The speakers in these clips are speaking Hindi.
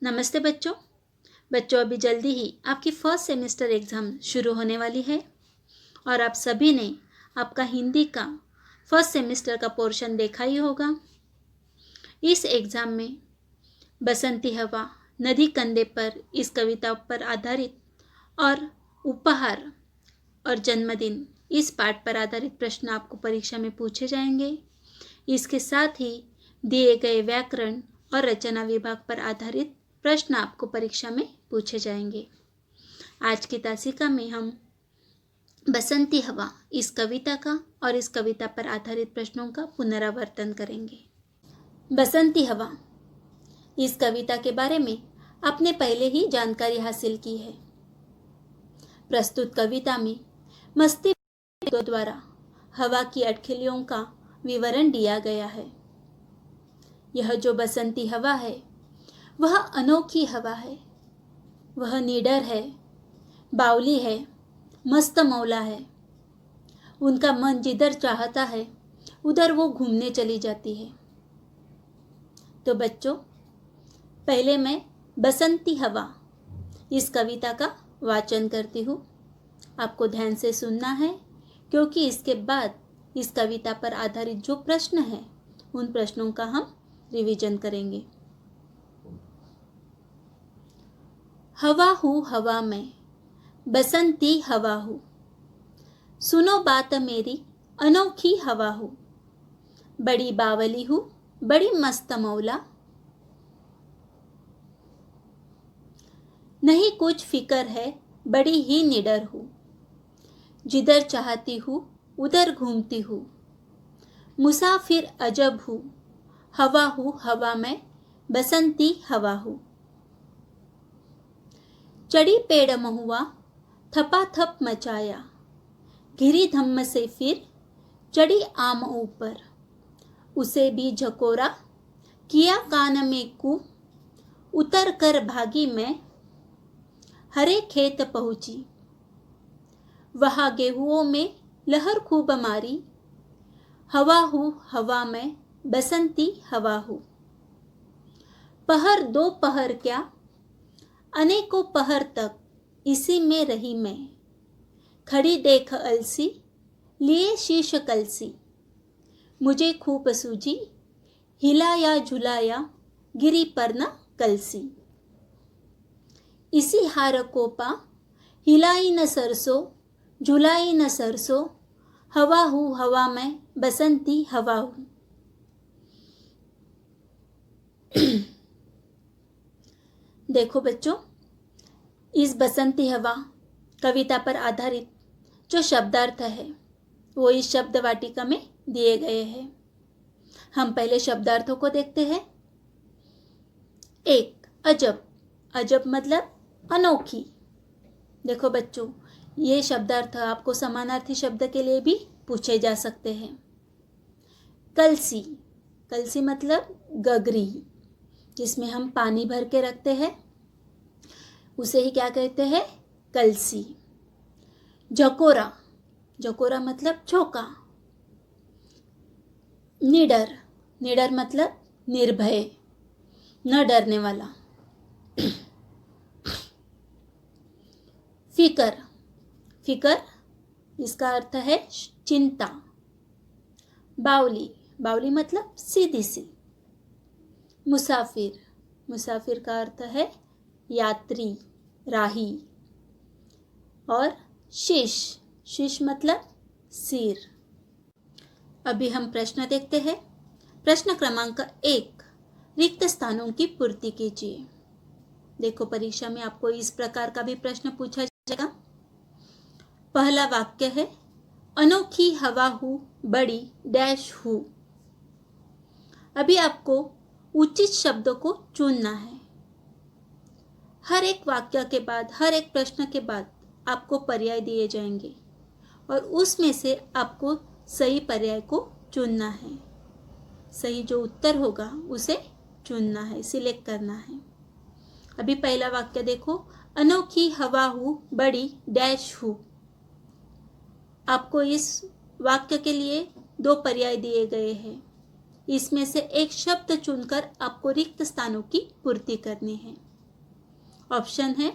नमस्ते बच्चों। बच्चों अभी जल्दी ही आपकी फर्स्ट सेमेस्टर एग्ज़ाम शुरू होने वाली है और आप सभी ने आपका हिंदी का फर्स्ट सेमेस्टर का पोर्शन देखा ही होगा। इस एग्ज़ाम में बसंती हवा, नदी कंधे पर इस कविता पर आधारित और उपहार और जन्मदिन इस पाठ पर आधारित प्रश्न आपको परीक्षा में पूछे जाएंगे। इसके साथ ही दिए गए व्याकरण और रचना विभाग पर आधारित प्रश्न आपको परीक्षा में पूछे जाएंगे। आज की तासिका में हम बसंती हवा इस कविता का और इस कविता पर आधारित प्रश्नों का पुनरावर्तन करेंगे। बसंती हवा इस कविता के बारे में आपने पहले ही जानकारी हासिल की है। प्रस्तुत कविता में मस्तिष्क द्वारा हवा की अटखेलियों का विवरण दिया गया है। यह जो बसंती हवा है वह अनोखी हवा है, वह निडर है, बावली है, मस्त मौला है। उनका मन जिधर चाहता है उधर वो घूमने चली जाती है। तो बच्चों, पहले मैं बसंती हवा इस कविता का वाचन करती हूँ। आपको ध्यान से सुनना है क्योंकि इसके बाद इस कविता पर आधारित जो प्रश्न हैं उन प्रश्नों का हम रिवीजन करेंगे। हवा हूँ हवा में, बसंती हवा हूँ, सुनो बात मेरी अनोखी हवा हूँ, बड़ी बावली हूँ, बड़ी मस्त मौला, नहीं कुछ फिकर है, बड़ी ही निडर हूँ, जिधर चाहती हूँ उधर घूमती हूँ, मुसाफिर अजब हूँ, हवा हूँ हवा में, बसंती हवा हूँ। चढ़ी पेड़ महुआ थपाथप मचाया, घिरी धम्म से फिर चढ़ी आम ऊपर, उसे भी झकोरा किया कान में कू, उतर कर भागी मैं हरे खेत पहुंची, वहां गेहुओं में लहर खूब मारी, हवा हूँ हवा में, बसंती हवा हूँ। पहर दो पहर क्या अनेकों पहर तक इसी में रही मैं, खड़ी देख अलसी लिए शीश कलसी, मुझे खूब सूझी हिलाया झुलाया गिरी पर न कलसी, इसी हार को पा हिलाई न सरसों झुलाई न सरसों, हवा हूँ हवा में, बसंती हवा हूँ। देखो बच्चों, इस बसंती हवा कविता पर आधारित जो शब्दार्थ है वो इस शब्द वाटिका में दिए गए हैं। हम पहले शब्दार्थों को देखते हैं। एक, अजब। अजब मतलब अनोखी। देखो बच्चों, ये शब्दार्थ आपको समानार्थी शब्द के लिए भी पूछे जा सकते हैं। कलसी। कलसी मतलब गगरी, जिसमें हम पानी भर के रखते हैं, उसे ही क्या कहते हैं? कलसी। झकोरा। झकोरा मतलब झोंका। निडर। निडर मतलब निर्भय, न डरने वाला। फिकर। फिकर इसका अर्थ है चिंता। बावली। बावली मतलब सीधी सी। मुसाफिर। मुसाफिर का अर्थ है यात्री, राही। और शीश। शीश मतलब सिर। अभी हम प्रश्न देखते हैं। प्रश्न क्रमांक 1, रिक्त स्थानों की पूर्ति कीजिए। देखो, परीक्षा में आपको इस प्रकार का भी प्रश्न पूछा जाएगा। पहला वाक्य है, अनोखी हवा हूँ, बड़ी डैश हूँ। अभी आपको उचित शब्दों को चुनना है। हर एक वाक्य के बाद, हर एक प्रश्न के बाद आपको पर्याय दिए जाएंगे और उसमें से आपको सही पर्याय को चुनना है। सही जो उत्तर होगा उसे चुनना है, सिलेक्ट करना है। अभी पहला वाक्य देखो, अनोखी हवा हूँ, बड़ी डैश हूँ। आपको इस वाक्य के लिए 2 पर्याय दिए गए हैं। इसमें से एक शब्द चुनकर आपको रिक्त स्थानों की पूर्ति करनी है। ऑप्शन है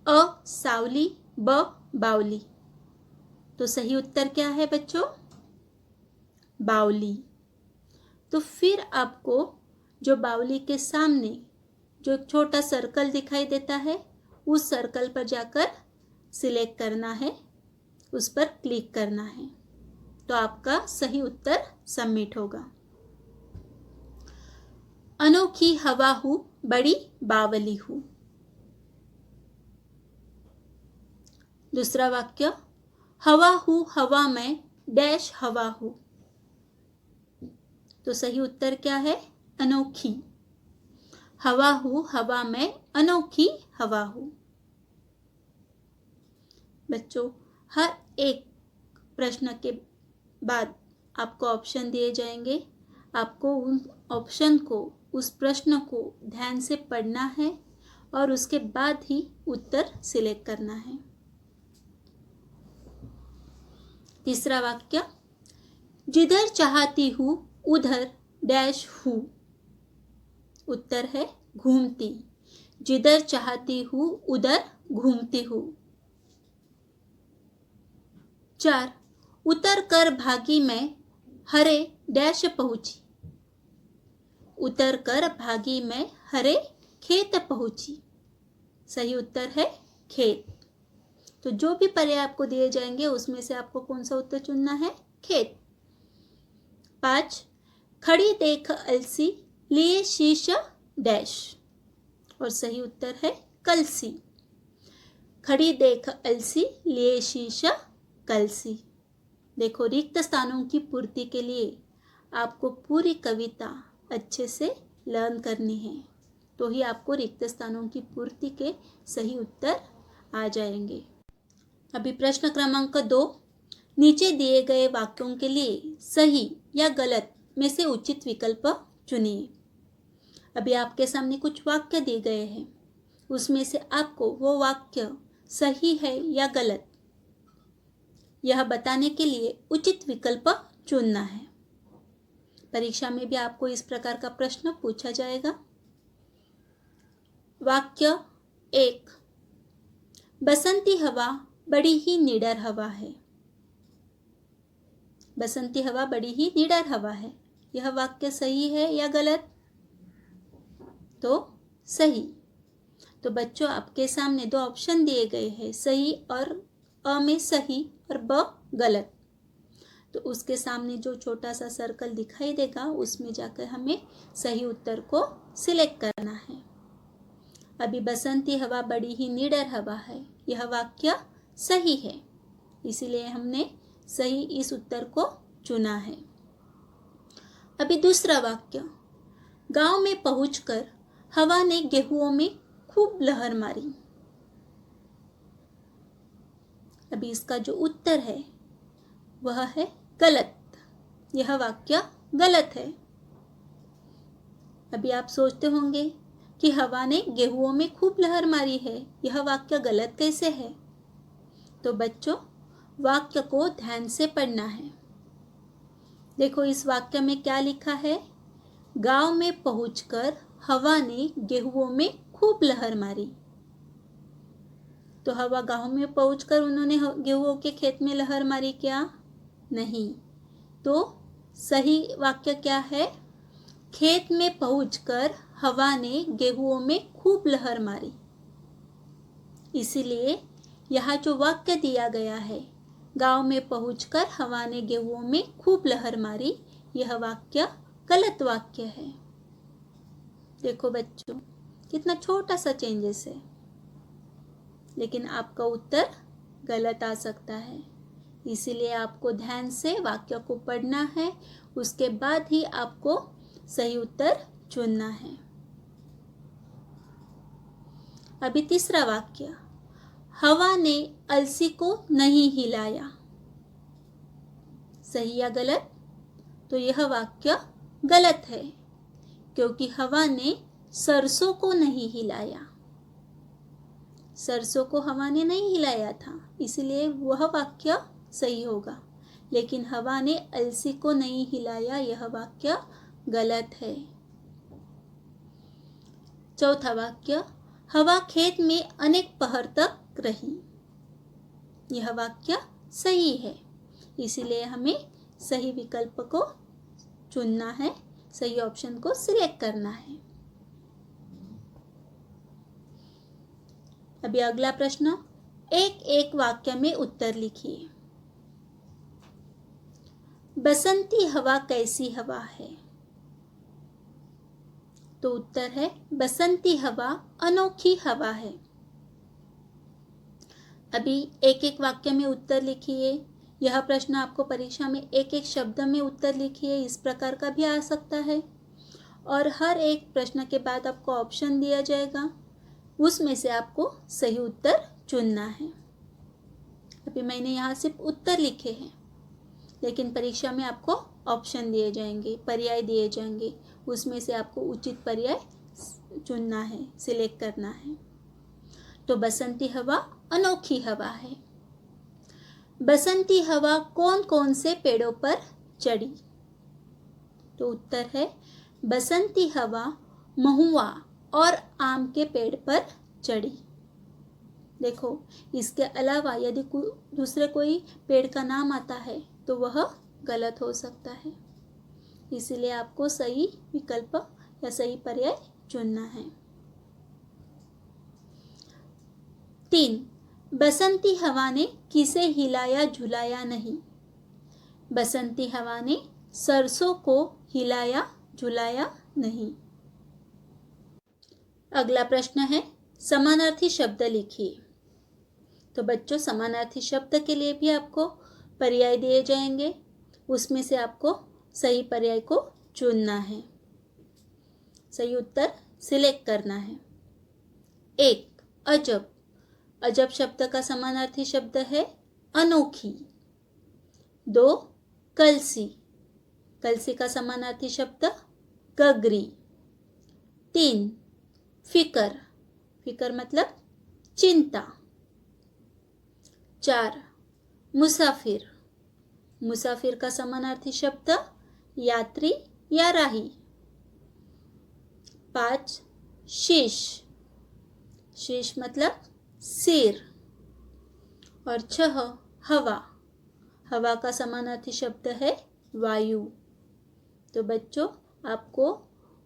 अ सावली, ब बावली। तो सही उत्तर क्या है बच्चों? बावली। तो फिर आपको जो बावली के सामने जो एक छोटा सर्कल दिखाई देता है, उस सर्कल पर जाकर सिलेक्ट करना है, उस पर क्लिक करना है, तो आपका सही उत्तर सबमिट होगा। अनोखी हवा हूँ, बड़ी बावली हूँ। दूसरा वाक्य, हवा हूँ हवा में डैश हवा हूँ। तो सही उत्तर क्या है? अनोखी। हवा हूँ हवा में अनोखी हवा हूँ। बच्चों, हर एक प्रश्न के बाद आपको ऑप्शन दिए जाएंगे। आपको उन ऑप्शन को, उस प्रश्न को ध्यान से पढ़ना है और उसके बाद ही उत्तर सिलेक्ट करना है। तीसरा वाक्य, जिधर चाहती हूँ उधर डैश हूँ। उत्तर है घूमती। जिधर चाहती हूँ उधर घूमती हूँ। 4, उतर कर भागी मैं हरे डैश पहुंची। उतर कर भागी मैं हरे खेत पहुंची। सही उत्तर है खेत। तो जो भी पर्याय आपको दिए जाएंगे उसमें से आपको कौन सा उत्तर चुनना है? खेत। 5, खड़ी देख अलसी लिए शीश डैश। और सही उत्तर है कलसी। खड़ी देख अलसी लिए शीश कलसी। देखो, रिक्त स्थानों की पूर्ति के लिए आपको पूरी कविता अच्छे से लर्न करनी है, तो ही आपको रिक्त स्थानों की पूर्ति के सही उत्तर आ जाएंगे। अभी प्रश्न क्रमांक 2, नीचे दिए गए वाक्यों के लिए सही या गलत में से उचित विकल्प चुनिए। अभी आपके सामने कुछ वाक्य दिए गए हैं, उसमें से आपको वो वाक्य सही है या गलत यह बताने के लिए उचित विकल्प चुनना है। परीक्षा में भी आपको इस प्रकार का प्रश्न पूछा जाएगा। वाक्य 1, बसंती हवा बड़ी ही निडर हवा है। बसंती हवा बड़ी ही निडर हवा है, यह वाक्य सही है या गलत? तो सही। तो बच्चों, आपके सामने 2 ऑप्शन दिए गए हैं, सही और अ में सही और ब गलत। तो उसके सामने जो छोटा सा सर्कल दिखाई देगा उसमें जाकर हमें सही उत्तर को सिलेक्ट करना है। अभी बसंती हवा बड़ी ही निडर हवा है, यह वाक्य सही है, इसीलिए हमने सही इस उत्तर को चुना है। अभी दूसरा वाक्य, गांव में पहुंचकर हवा ने गेहुओं में खूब लहर मारी। अभी इसका जो उत्तर है वह है गलत। यह वाक्य गलत है। अभी आप सोचते होंगे कि हवा ने गेहुओं में खूब लहर मारी है, यह वाक्य गलत कैसे है? तो बच्चों, वाक्य को ध्यान से पढ़ना है। देखो, इस वाक्य में क्या लिखा है? गांव में पहुंचकर हवा ने गेहुओं में खूब लहर मारी। तो हवा गांव में पहुंचकर उन्होंने गेहुओं के खेत में लहर मारी क्या? नहीं। तो सही वाक्य क्या है? खेत में पहुंचकर हवा ने गेहुओं में खूब लहर मारी। इसीलिए यहाँ जो वाक्य दिया गया है, गांव में पहुंचकर हवा ने गेहुओं में खूब लहर मारी, यह वाक्य गलत वाक्य है। देखो बच्चों, कितना छोटा सा चेंजेस है, लेकिन आपका उत्तर गलत आ सकता है। इसीलिए आपको ध्यान से वाक्य को पढ़ना है, उसके बाद ही आपको सही उत्तर चुनना है। अभी तीसरा वाक्य, हवा ने अलसी को नहीं हिलाया। सही या गलत? तो यह वाक्य गलत है, क्योंकि हवा ने सरसों को नहीं हिलाया। सरसों को हवा ने नहीं हिलाया था, इसलिए वह वाक्य सही होगा। लेकिन हवा ने अलसी को नहीं हिलाया, यह वाक्य गलत है। चौथा वाक्य, हवा खेत में अनेक पहर तक रही। यह वाक्य सही है, इसीलिए हमें सही विकल्प को चुनना है, सही ऑप्शन को सिलेक्ट करना है। अभी अगला प्रश्न, एक एक वाक्य में उत्तर लिखिए। बसंती हवा कैसी हवा है? तो उत्तर है बसंती हवा अनोखी हवा है। अभी एक एक वाक्य में उत्तर लिखिए। यह प्रश्न आपको परीक्षा में एक एक शब्द में उत्तर लिखिए इस प्रकार का भी आ सकता है, और हर एक प्रश्न के बाद आपको ऑप्शन दिया जाएगा, उसमें से आपको सही उत्तर चुनना है। अभी मैंने यहाँ सिर्फ उत्तर लिखे हैं, लेकिन परीक्षा में आपको ऑप्शन दिए जाएंगे, पर्याय दिए जाएंगे, उसमें से आपको उचित पर्याय चुनना है, सिलेक्ट करना है। तो बसंती हवा अनोखी हवा है। बसंती हवा कौन कौन से पेड़ों पर चढ़ी? तो उत्तर है बसंती हवा महुआ और आम के पेड़ पर चढ़ी। देखो, इसके अलावा यदि दूसरे कोई पेड़ का नाम आता है तो वह गलत हो सकता है, इसीलिए आपको सही विकल्प या सही पर्याय चुनना है। 3. बसंती हवा ने किसे हिलाया झुलाया नहीं? बसंती हवा ने सरसों को हिलाया झुलाया नहीं। अगला प्रश्न है समानार्थी शब्द लिखिए। तो बच्चों, समानार्थी शब्द के लिए भी आपको पर्याय दिए जाएंगे, उसमें से आपको सही पर्याय को चुनना है, सही उत्तर सिलेक्ट करना है। 1. अजब। अजब शब्द का समानार्थी शब्द है अनोखी। 2. कलसी। कलसी का समानार्थी शब्द गगरी। 3. फिकर। फिकर मतलब चिंता। 4. मुसाफिर। मुसाफिर का समानार्थी शब्द यात्री या राही। 5. शीश। शीश मतलब सिर। और 6. हवा। हवा का समानार्थी शब्द है वायु। तो बच्चों, आपको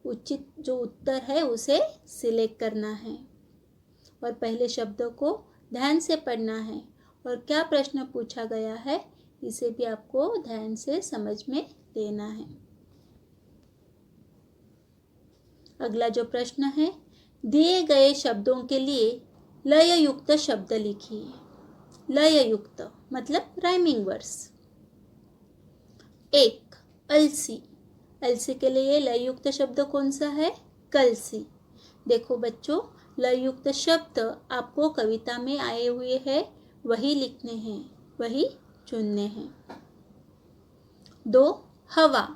उचित जो उत्तर है उसे सिलेक्ट करना है और पहले शब्दों को ध्यान से पढ़ना है, और क्या प्रश्न पूछा गया है इसे भी आपको ध्यान से समझ में लेना है। अगला जो प्रश्न है, दिए गए शब्दों के लिए लय युक्त शब्द लिखिए। लय युक्त मतलब राइमिंग वर्ड्स। 1. अलसी। अलसी के लिए लय युक्त शब्द कौन सा है? कलसी। देखो बच्चों, लय युक्त शब्द आपको कविता में आए हुए हैं, वही लिखने हैं, वही चुनने हैं। 2. हवा।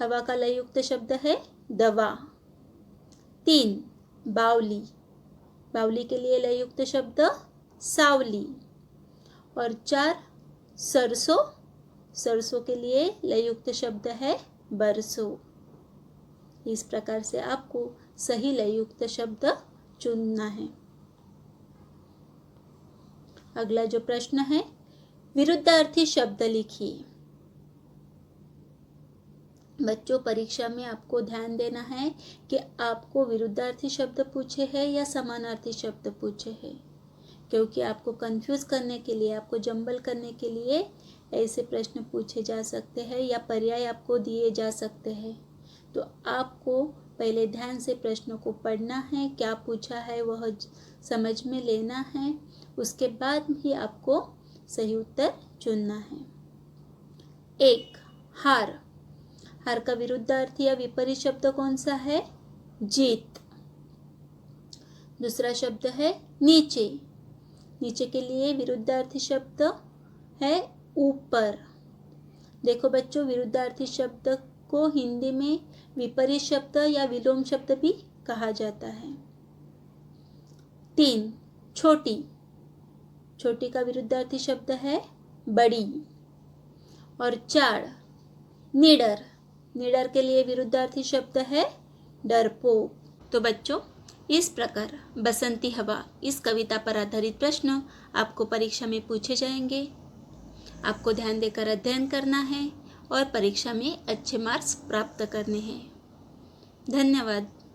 हवा का लय युक्त शब्द है दवा। 3. बावली। बावली के लिए लय युक्त शब्द सावली। और 4. सरसों। सरसों के लिए लय युक्त शब्द है बरसों। इस प्रकार से आपको सही लय युक्त शब्द चुनना है। अगला जो प्रश्न है, विरुद्धार्थी शब्द लिखिए। बच्चों, परीक्षा में आपको ध्यान देना है कि आपको विरुद्धार्थी शब्द पूछे हैं या समानार्थी शब्द पूछे हैं, क्योंकि आपको कंफ्यूज करने के लिए, आपको जंबल करने के लिए ऐसे प्रश्न पूछे जा सकते हैं या पर्याय आपको दिए जा सकते हैं। तो आपको पहले ध्यान से प्रश्नों को पढ़ना है, क्या पूछा है वह समझ में लेना है, उसके बाद भी आपको सही उत्तर चुनना है। 1. हार। हार का विरुद्धार्थी या विपरीत शब्द कौन सा है? जीत। दूसरा शब्द है नीचे। नीचे के लिए विरुद्धार्थी शब्द है ऊपर। देखो बच्चों, विरुद्धार्थी शब्द को हिंदी में विपरीत शब्द या विलोम शब्द भी कहा जाता है। 3. छोटी। छोटी का विरुद्धार्थी शब्द है बड़ी। और 4. निडर। निडर के लिए विरुद्धार्थी शब्द है डरपोक। तो बच्चों, इस प्रकार बसंती हवा इस कविता पर आधारित प्रश्न आपको परीक्षा में पूछे जाएंगे। आपको ध्यान देकर अध्ययन करना है और परीक्षा में अच्छे मार्क्स प्राप्त करने हैं। धन्यवाद।